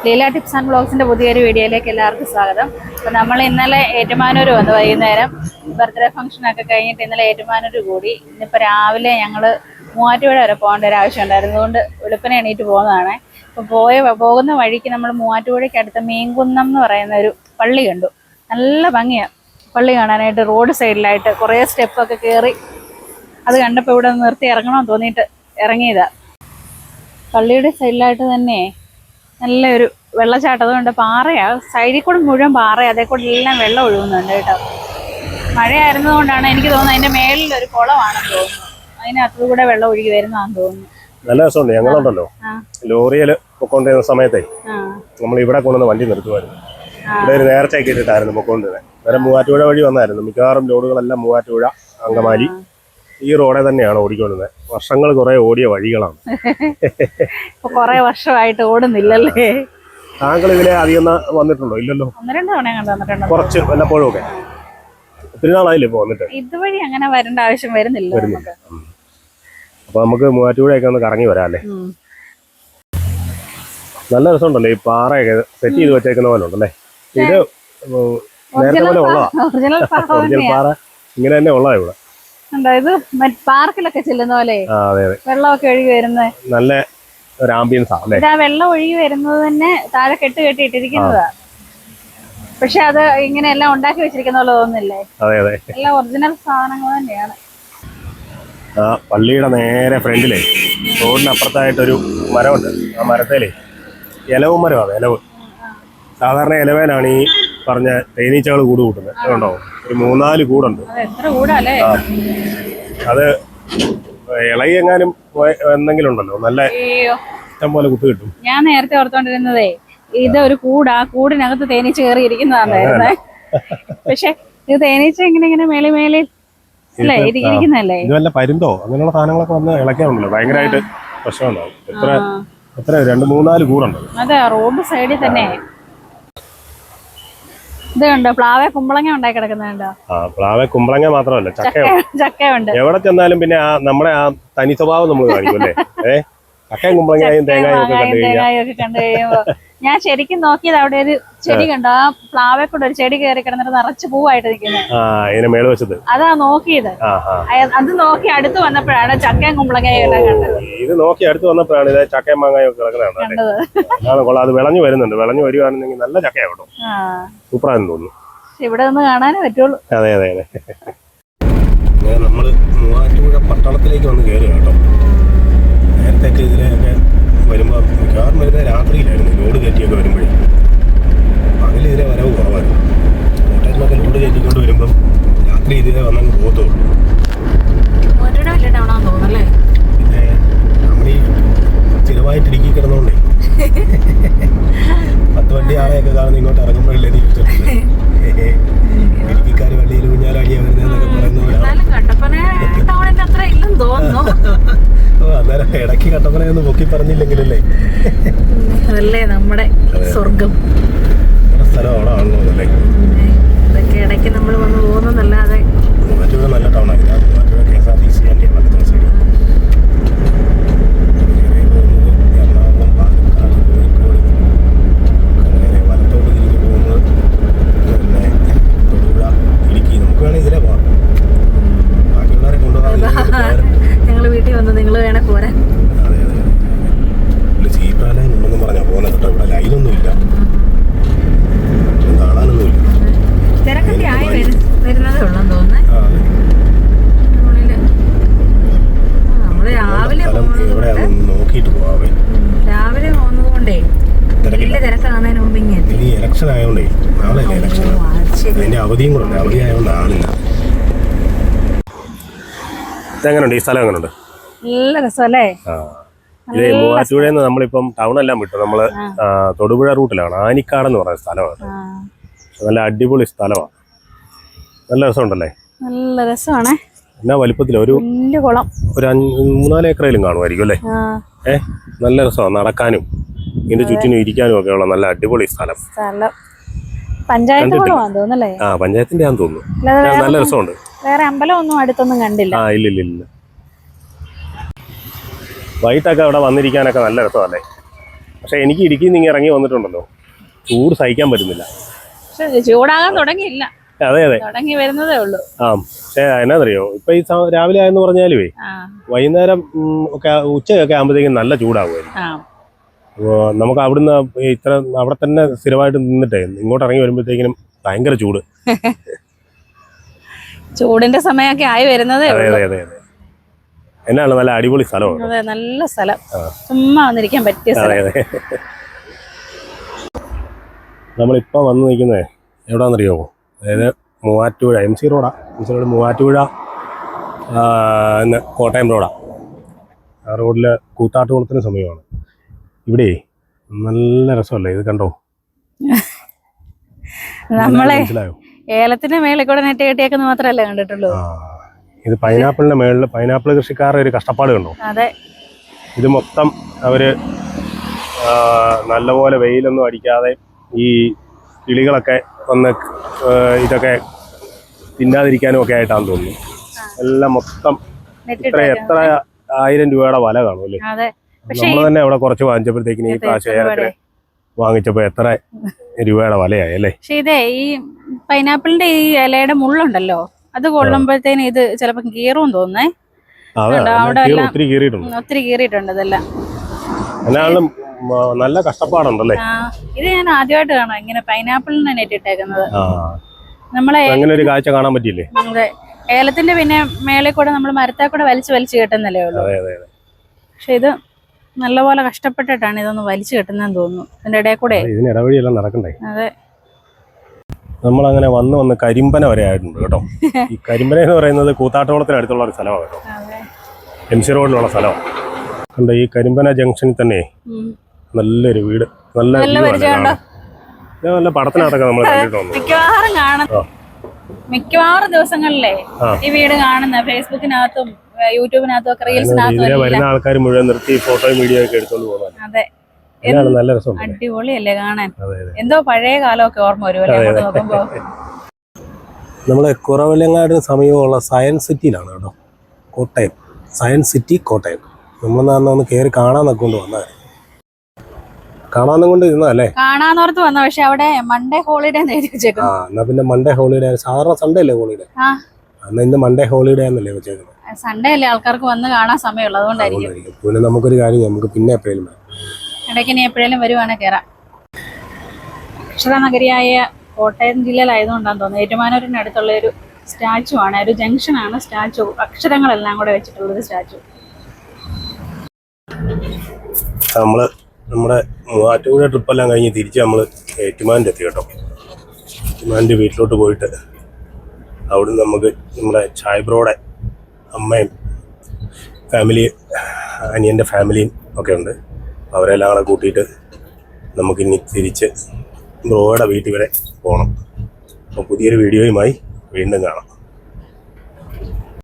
Leela tips and ബ്ലോഗ്സിന്റെ പുതിയൊരു വീഡിയോയിലേക്ക് എല്ലാവർക്കും സ്വാഗതം. അപ്പോൾ നമ്മൾ ഇന്നലെ ഏറ്റുമാനൂർ വന്നു. വൈകുന്നേരം ബർത്ത്ഡേ ഫംഗ്ഷനൊക്കെ കഴിഞ്ഞിട്ട് ഇന്നലെ ഏറ്റുമാനൂർ കൂടി. ഇന്നിപ്പോൾ രാവിലെ ഞങ്ങൾ മൂവാറ്റുപുഴ വരെ പോകേണ്ട ഒരു ആവശ്യം ഉണ്ടായിരുന്നു. അതുകൊണ്ട് വെളുപ്പിനെ എണീറ്റ് പോകുന്നതാണ്. അപ്പോൾ പോകുന്ന വഴിക്ക് നമ്മൾ മൂവാറ്റുപുഴയ്ക്ക് അടുത്ത മീൻകുന്നം എന്ന് പറയുന്ന ഒരു പള്ളി കണ്ടു. നല്ല ഭംഗിയാണ് പള്ളി കാണാനായിട്ട്. റോഡ് സൈഡിലായിട്ട് കുറേ സ്റ്റെപ്പൊക്കെ കയറി അത് കണ്ടപ്പോൾ ഇവിടെ നിർത്തി ഇറങ്ങണമെന്ന് തോന്നിയിട്ട് ഇറങ്ങിയതാ. പള്ളിയുടെ സൈഡിലായിട്ട് തന്നെ നല്ലൊരു വെള്ളച്ചാട്ടം. അതുകൊണ്ട് പാറയാണ്, സൈഡിൽ കൂടെ മുഴുവൻ പാറയാണ്, അതേ കൂടെ എല്ലാം വെള്ളം ഒഴുകുന്നുണ്ട് കേട്ടോ. മഴയായിരുന്നതുകൊണ്ടാണ് എനിക്ക് തോന്നുന്നത് അതിൻ്റെ മേളിൽ ഒരു കുളമാണെന്ന് തോന്നുന്നു. അതിനകത്തു കൂടെ വെള്ളം ഒഴുകി വരുന്നതാണെന്ന് തോന്നുന്നു. നല്ല രസമുണ്ട്. ഞങ്ങളുണ്ടല്ലോ ലോറിയിൽ പൊക്കോണ്ടിരുന്ന സമയത്തെ നമ്മൾ ഇവിടെ കൊണ്ടുവന്ന് വണ്ടി നിർത്തുമായിരുന്നു. ഇവിടെ ഒരു നേർച്ചയൊക്കെ ഇട്ടിട്ടായിരുന്നു പൊക്കോണ്ടിരുന്നത്. നേരെ മൂവാറ്റുപുഴ വഴി വന്നായിരുന്നു. മിക്കവാറും ലോഡുകളെല്ലാം മൂവാറ്റുപുഴ, അങ്കമാലി ഈ റോഡെ തന്നെയാണ് ഓടിക്കൊണ്ടിരുന്നത്. വർഷങ്ങൾ കുറെ ഓടിയ വഴികളാണ്. കുറെ വർഷമായിട്ട് ഓടുന്നില്ലല്ലേ? താങ്കൾ ഇതിലെ അധികം വന്നിട്ടുണ്ടോ? ഇല്ലല്ലോ. കുറച്ച് വല്ലപ്പോഴും ഒക്കെ. ഒത്തിരി നാളായില്ലേ ഇപ്പൊ വന്നിട്ട്? ഇതുവഴി അങ്ങനെ വരേണ്ട ആവശ്യം വരുന്നില്ല. അപ്പൊ നമുക്ക് മൂവാറ്റുപുഴയൊക്കെ ഒന്ന് കറങ്ങി വരാം അല്ലേ? നല്ല രസമുണ്ടല്ലോ ഈ പാറയൊക്കെ സെറ്റ് ചെയ്ത് വെച്ചേക്കുന്ന പോലെ ഉണ്ടല്ലേ. ഇത് നേരത്തെ പോലെ ഉള്ളതാ. ഒറിജിനൽ പാറ ഇങ്ങനെ തന്നെ ഉള്ളതാ ഇവിടെ. ഇത് പാർക്കിലൊക്കെ ചെല്ലുന്ന പോലെ വെള്ളമൊക്കെ ഒഴുകി വരുന്നത്. നല്ല ഒരു ആംബിയൻസ് ആണ്. ആ വെള്ളം ഒഴുകി വരുന്നത് തന്നെ താഴെ കെട്ടിയിട്ടിരിക്കുന്നതാ. പക്ഷെ അത് ഇങ്ങനെ എല്ലാം ഉണ്ടാക്കി വെച്ചിരിക്കുന്ന പോലെ തോന്നുന്നില്ലേ? എല്ലാം ഒറിജിനൽ സാധനങ്ങൾ തന്നെയാണ്. ആ പള്ളിയുടെ നേരെ ഫ്രണ്ടിലേ റോഡിനപ്പുറത്തായിട്ടൊരു മരമുണ്ട്. ആ മരത്തേലേ ഇലവും മരമാണ്. ഇലവ് സാധാരണ ഇലവേലാണ് ഈ പറഞ്ഞ തേനീച്ചകൾ കൂട് കൂട്ടുന്നത്. അതുകൊണ്ടോ ഒരു 3-4 കൂടുണ്ട്. അത് ഇളകി എങ്ങാനും എന്തെങ്കിലും ഉണ്ടല്ലോ നല്ല ഇഷ്ടം പോലെ കുത്തു കിട്ടും. ഞാൻ നേരത്തെ ഓർത്തോണ്ടിരുന്നതേ ഇത് ഒരു കൂടാ, കൂടിനകത്ത് തേനീച്ച കയറി ഇരിക്കുന്നതാണേ. പക്ഷെ ഇത് തേനീച്ച ഇങ്ങനെ മേളിൽ അല്ലേ ഇരിക്കുന്നല്ലേ? ഇത് വല്ല പരുന്തോ അങ്ങനെയുള്ള സാധനങ്ങളൊക്കെ വന്ന് ഇളക്കാറുണ്ടല്ലോ, ഭയങ്കരമായിട്ട് പ്രശ്നമുണ്ടാവും. എത്ര 2-3-4 കൂടുണ്ട്. അതെ, റോഡ് സൈഡിൽ തന്നെ. ഇത് കണ്ടോ പ്ലാവെ കുമ്പളങ്ങ ഉണ്ടായി കിടക്കുന്നുണ്ടോ? പ്ലാവെ കുമ്പളങ്ങ മാത്രമല്ല ചക്കയുണ്ട്. എവിടെ ചെന്നാലും പിന്നെ നമ്മുടെ ആ തനി സ്വഭാവം നമ്മൾ കാണിക്കും അല്ലേ? ചക്കയും കുമ്പളങ്ങയും തേങ്ങായും ഒക്കെ കണ്ടു കഴിയുമ്പോ ഞാൻ ശരിക്കും നോക്കിയത് അവിടെ ഒരു ചെടി കണ്ടോ, ആ പ്ലാവെ കൂടെ ഒരു ചെടി കയറി കിടന്നിട്ട് നിറച്ച് പൂവായിട്ട് നിൽക്കുന്നത്. അതാ നോക്കിയത്. അത് നോക്കി അടുത്ത് വന്നപ്പോഴാണ് ചക്കയും കുമ്പളങ്ങയും എല്ലാം കണ്ടത്. ഇത് നോക്കി അടുത്ത് വന്നപ്പോഴാണ് ഇത് ചക്കയും മാങ്ങയും കിടക്കുന്നതാണ്. കൊള്ളാം. അത് വിളഞ്ഞു വരുന്നുണ്ട്. വിളഞ്ഞു വരുവാണെന്നെങ്കിൽ നല്ല ചക്കയാവട്ടോ. സൂപ്പറാണെന്ന് തോന്നുന്നു. ഇവിടെ നിന്ന് കാണാനേ പറ്റുള്ളൂ. അതെ. നമ്മള് മൂവാറ്റുപുഴ പട്ടണത്തിലേക്ക് വന്ന് കയറി കേട്ടോ. നേരത്തെ ഇതിലൊക്കെ വരുമ്പോ മിക്കവാറും വരുന്നത് രാത്രിയിലായിരുന്നു. ലോഡ് കയറ്റിയൊക്കെ വരുമ്പോഴേ പകല് ഇതിലെ വരവ് കുറവായിരുന്നു. ഹോട്ടലിലൊക്കെ ലോഡ് കയറ്റിക്കൊണ്ട് വരുമ്പം രാത്രി ഇതിലെ വന്നങ്ങ് പോകത്തുള്ളൂ. പിന്നെ നമ്മളീ സ്ഥിരമായിട്ട് ഇടുക്കി കിടന്നോണ്ടേ 10 വണ്ടി ആളെയൊക്കെ കാണുന്ന ഇങ്ങോട്ട് ഇറങ്ങുമ്പോഴല്ലേ ഇടുക്കിക്കാര് വള്ളിയിൽ കുഞ്ഞാലടിയാ വരുന്നതെന്നൊക്കെ പറയുന്നവരാണ്. അന്നേരം ഇടയ്ക്ക് കട്ടപ്പനയൊന്നും പൊക്കി പറഞ്ഞില്ലെങ്കിലല്ലേ അതല്ലേ നമ്മുടെ സ്വർഗം. സ്ഥലം അവിടെ ആണല്ലോ അല്ലേ? ഇതൊക്കെ ഇടയ്ക്ക് നമ്മൾ വന്ന് പോകുന്നതല്ലാതെ മൂവാറ്റുപുഴ നല്ല ടൗണാണ്. മൂവാറ്റുപുഴ KSRTC വലത്തോട്ട് സൈഡ് എറണാകുളം, പാലക്കാട്, കോഴിക്കോട് അങ്ങനെ വലത്തോട്ട് തിരിഞ്ഞ് പോകുന്നത്. പിന്നെ തൊടുപുഴ, ഇടുക്കി. നമുക്ക് വേണമെങ്കിൽ ഇതിലെ പോകാം. ബാക്കിയുള്ളവരെ കൊണ്ടുപോകാൻ ഞങ്ങൾ വീട്ടിൽ വന്ന് നിങ്ങൾ വേണേ പോരാൻ. അതെ. ചീപ്പാലയം ഉണ്ടെന്ന് പറഞ്ഞാൽ പോകുന്നത് കേട്ടോ. ഇവിടെ ലൈനൊന്നും ഇല്ല, കാണാനൊന്നുമില്ല. തിരക്കൊക്കെ ആയി വരുന്നതേ ഉള്ളെന്ന് തോന്നുന്നേ. നമ്മള് രാവിലെ നോക്കിയിട്ട് പോവാവേ. രാവിലെ പോകുന്നത് കൊണ്ടേ വലിയ തിരക്കാകുന്നതിന് മുമ്പ് ഇങ്ങനെ ഈ ഇലക്ഷൻ ആയതുകൊണ്ടേ നാളെ ഇലക്ഷൻ, അതിന്റെ അവധിയും കൂടെ ഉണ്ട്. അവധി ആയതുകൊണ്ട് ആളില്ല. എങ്ങനെയുണ്ട് ഈ സ്ഥലം? എങ്ങനെയുണ്ട്? നല്ല രസമല്ലേ? ഇത് മൂവാറ്റുപുഴന്ന് നമ്മളിപ്പം ടൗൺ എല്ലാം വിട്ടു. നമ്മള് തൊടുപുഴ റൂട്ടിലാണ്. ആനിക്കാട് എന്ന് പറയുന്ന സ്ഥലമാണ്. നല്ല അടിപൊളി സ്ഥലമാണ്. നല്ല രസമുണ്ടല്ലേ? നല്ല രസമാണ്. എന്നാ വലിപ്പത്തില് ഒരു 3-4 ഏക്കറയിലും കാണുമായിരിക്കും അല്ലേ? നല്ല രസമാണ് നടക്കാനും ഇതിന്റെ ചുറ്റിനും ഇരിക്കാനും ഒക്കെ ഉള്ള നല്ല അടിപൊളി സ്ഥലം. പഞ്ചായത്തിന്റെ ആണെന്ന് തോന്നുന്നു. നല്ല രസമുണ്ട്. വേറെ അമ്പലമൊന്നും അടുത്തൊന്നും കണ്ടില്ല. ഇല്ല. വൈകിട്ടൊക്കെ അവിടെ വന്നിരിക്കാനൊക്കെ നല്ല രസമല്ലേ? പക്ഷെ എനിക്ക് ഇടുക്കിയിൽ നിന്ന് ഇറങ്ങി വന്നിട്ടുണ്ടല്ലോ, ചൂട് സഹിക്കാൻ പറ്റുന്നില്ല. പക്ഷെ ചൂടാകാൻ തുടങ്ങിയില്ല, അതെ അതെ തുടങ്ങി വരുന്നതേ ഉള്ളൂ. പക്ഷെ എന്നാന്നറിയോ, ഇപ്പൊ ഈ രാവിലെ ആയെന്ന് പറഞ്ഞാലുവേ വൈകുന്നേരം ഒക്കെ ഉച്ചയൊക്കെ ആകുമ്പോഴത്തേക്കും നല്ല ചൂടാകുമായിരുന്നു. അപ്പോൾ നമുക്ക് അവിടുന്ന് അവിടെ തന്നെ സ്ഥിരമായിട്ട് നിന്നിട്ടേ ഇങ്ങോട്ട് ഇറങ്ങി വരുമ്പോഴത്തേക്കിനും ഭയങ്കര ചൂട്. ചൂടിന്റെ സമയമൊക്കെ ആയി വരുന്നതേ അതെ ഉള്ളൂ. അതെ അതെ അതെ. എന്നാണ് നല്ല അടിപൊളി സ്ഥലമാണ്. അതെ, നല്ല സ്ഥലം, ചുമ്മാ വന്നിരിക്കാൻ പറ്റിയ അതെ സ്ഥലം. അതെ. നമ്മളിപ്പോ വന്ന് നിൽക്കുന്നത് എവിടാന്നറിയോ? അതായത് മൂവാറ്റുപുഴ MC റോഡാ. MC റോഡ് മൂവാറ്റുപുഴ കോട്ടയം റോഡാ. ആ റോഡില് കൂത്താട്ടുകുളത്തിന് സമയമാണ്. ഇവിടെ നല്ല രസമല്ലേ ഇത്, കണ്ടോ? നമ്മളെ മനസ്സിലായോ? ഏലത്തിന്റെ മേളിൽ കൂടെ നെറ്റ് കെട്ടിയേക്കെന്ന് മാത്രമല്ലേ കണ്ടിട്ടുള്ളൂ. ഇത് പൈനാപ്പിളിന്റെ മേളിൽ പൈനാപ്പിൾ കൃഷിക്കാരുടെ ഒരു കഷ്ടപ്പാട് കണ്ടോ? അതെ, ഇത് മൊത്തം അവര് നല്ലപോലെ വെയിലൊന്നും അടിക്കാതെ ഈ കിളികളൊക്കെ വന്ന് ഇതൊക്കെ തിന്നാതിരിക്കാനും ഒക്കെ ആയിട്ടാന്ന് തോന്നുന്നു. എല്ലാം മൊത്തം എത്ര 1000 രൂപയുടെ വല കാണും അല്ലേ? നമ്മൾ തന്നെ അവിടെ കുറച്ച് വാങ്ങിച്ചപ്പോഴത്തേക്കിന് ഈ പ്രാവശ്യം ഏലത്തിന് വാങ്ങിച്ചപ്പോ എത്ര രൂപയുടെ വലയായി അല്ലേ? പക്ഷെ ഇതേ ഈ പൈനാപ്പിളിന്റെ ഈ ഇലയുടെ മുള്ളുണ്ടല്ലോ, അത് കൊള്ളുമ്പോഴത്തേന് ഇത് ചിലപ്പോ കീറും തോന്നേ. ഒത്തിരി കീറിയിട്ടുണ്ട്, ഒത്തിരി കീറിയിട്ടുണ്ട് ഇതെല്ലാം. എന്നാലും നല്ല കഷ്ടപ്പാടുണ്ടല്ലേ? ഇത് ഞാൻ ആദ്യമായിട്ട് കാണാം ഇങ്ങനെ പൈനാപ്പിളിന് നെറ്റ് ഇട്ടേക്കുന്നത്. നമ്മളെ അങ്ങനെ ഒരു കാഴ്ച കാണാൻ പറ്റിയില്ലേ? അതെ, ഏലത്തിന്റെ പിന്നെ മേളിൽ കൂടെ നമ്മൾ മരത്തെ കൂടെ വലിച്ചു കെട്ടുന്നല്ലേ ഉള്ളൂ. പക്ഷെ ഇത് നല്ലപോലെ കഷ്ടപ്പെട്ടിട്ടാണ് ഇതൊന്ന് വലിച്ചു കെട്ടുന്നതെന്ന് തോന്നുന്നു. ഇതിന്റെ ഇടയിൽ കൂടെ ഇതിന് ഇടവഴിയെല്ലാം നടക്കണ്ടേ? അതെ, നമ്മളങ്ങനെ വന്ന് കരിമ്പന വരെ ആയിട്ടുണ്ട് കേട്ടോ. ഈ കരിമ്പന എന്ന് പറയുന്നത് കൂത്താട്ടുകുളത്തിനടുത്തുള്ള ഒരു സ്ഥലമാണ് കേട്ടോ. MC റോഡിലുള്ള സ്ഥലമാണ്. കണ്ടോ, ഈ കരിമ്പന ജംഗ്ഷനിൽ തന്നെ നല്ലൊരു വീട്, നല്ല പടത്തിനകത്തൊക്കെ നമ്മൾ കണ്ടിട്ടുണ്ട്. മിക്കവാറും കാണും, മിക്കവാറും ദിവസങ്ങളിലേ ഈ വീട് കാണുന്ന ഫേസ്ബുക്കിനകത്തും യൂട്യൂബിനകത്തും ഒക്കെ റീൽസിനകത്തും വരുന്ന ആൾക്കാർ മുഴുവൻ നിർത്തി ഫോട്ടോയും വീഡിയോ ഒക്കെ എടുത്തോണ്ട് പോകുന്നത്. അതെ, നല്ല രസം, അടിപൊളിയല്ലേ കാണാൻ. എന്തോ പഴയ കാലമൊക്കെ ഓർമ്മ വരുമല്ലോ നോക്കുമ്പോ. നമ്മളെ കുറവിലങ്ങാടിന് സമീപമുള്ള സയൻസ് സിറ്റിയിലാണ് കേട്ടോ, കോട്ടയം. Science city Kottayam. നമ്മളൊന്ന് കയറി കാണാന്നൊക്കെ കൊണ്ട് വന്നാൽ കാണാന്നും കൊണ്ട് ഇരുന്നല്ലേ? കാണാന്നോർത്ത് വന്ന, പക്ഷെ അവിടെ മൺഡേ ഹോളിഡേ എന്നാ പിന്നെ മൺഡേ ഹോളിഡേ. സാധാരണ സൺഡേ അല്ലേ ഹോളിഡേ? എന്നാ ഇന്ന് മൺഡേ ഹോളിഡേ എന്നല്ലേ വെച്ചേക്കുന്നത്? സൺഡേ അല്ലേ ആൾക്കാർക്ക് വന്ന് കാണാൻ സമയമുള്ളൂ, അതുകൊണ്ടായിരിക്കും. പിന്നെ നമുക്കൊരു കാര്യം, നമുക്ക് പിന്നെ എപ്പോഴും ഇടയ്ക്ക് ഇനി എപ്പോഴേലും വരുവാണെങ്കിൽ കയറാം. അക്ഷരനഗരിയായ കോട്ടയം ജില്ലയിലായതുകൊണ്ടാന്ന് തോന്നുന്നു ഏറ്റുമാനൂരിനടുത്തുള്ള ഒരു സ്റ്റാച്ചു ആണ്, ഒരു ജംഗ്ഷനാണ് സ്റ്റാച്ചു. അക്ഷരങ്ങളെല്ലാം കൂടെ വെച്ചിട്ടുള്ളൊരു സ്റ്റാച്ചു. നമ്മുടെ മൂവാറ്റുപുഴ ട്രിപ്പെല്ലാം കഴിഞ്ഞ് തിരിച്ച് നമ്മൾ ഏറ്റുമാൻ്റെ എത്തി കേട്ടോ. ഏറ്റുമാൻ്റെ വീട്ടിലോട്ട് പോയിട്ട് അവിടുന്ന് നമുക്ക് നമ്മുടെ ചായബ്രോയുടെ അമ്മയും ഫാമിലി, അനിയൻ്റെ ഫാമിലിയും ഒക്കെ ഉണ്ട്. അവരെല്ലാം കൂടെ കൂട്ടിയിട്ട് നമുക്കിനി തിരിച്ച് ബ്രോയുടെ വീട്ടിൽ വരെ പോകണം. അപ്പോൾ പുതിയൊരു വീഡിയോയുമായി വീണ്ടും കാണാം.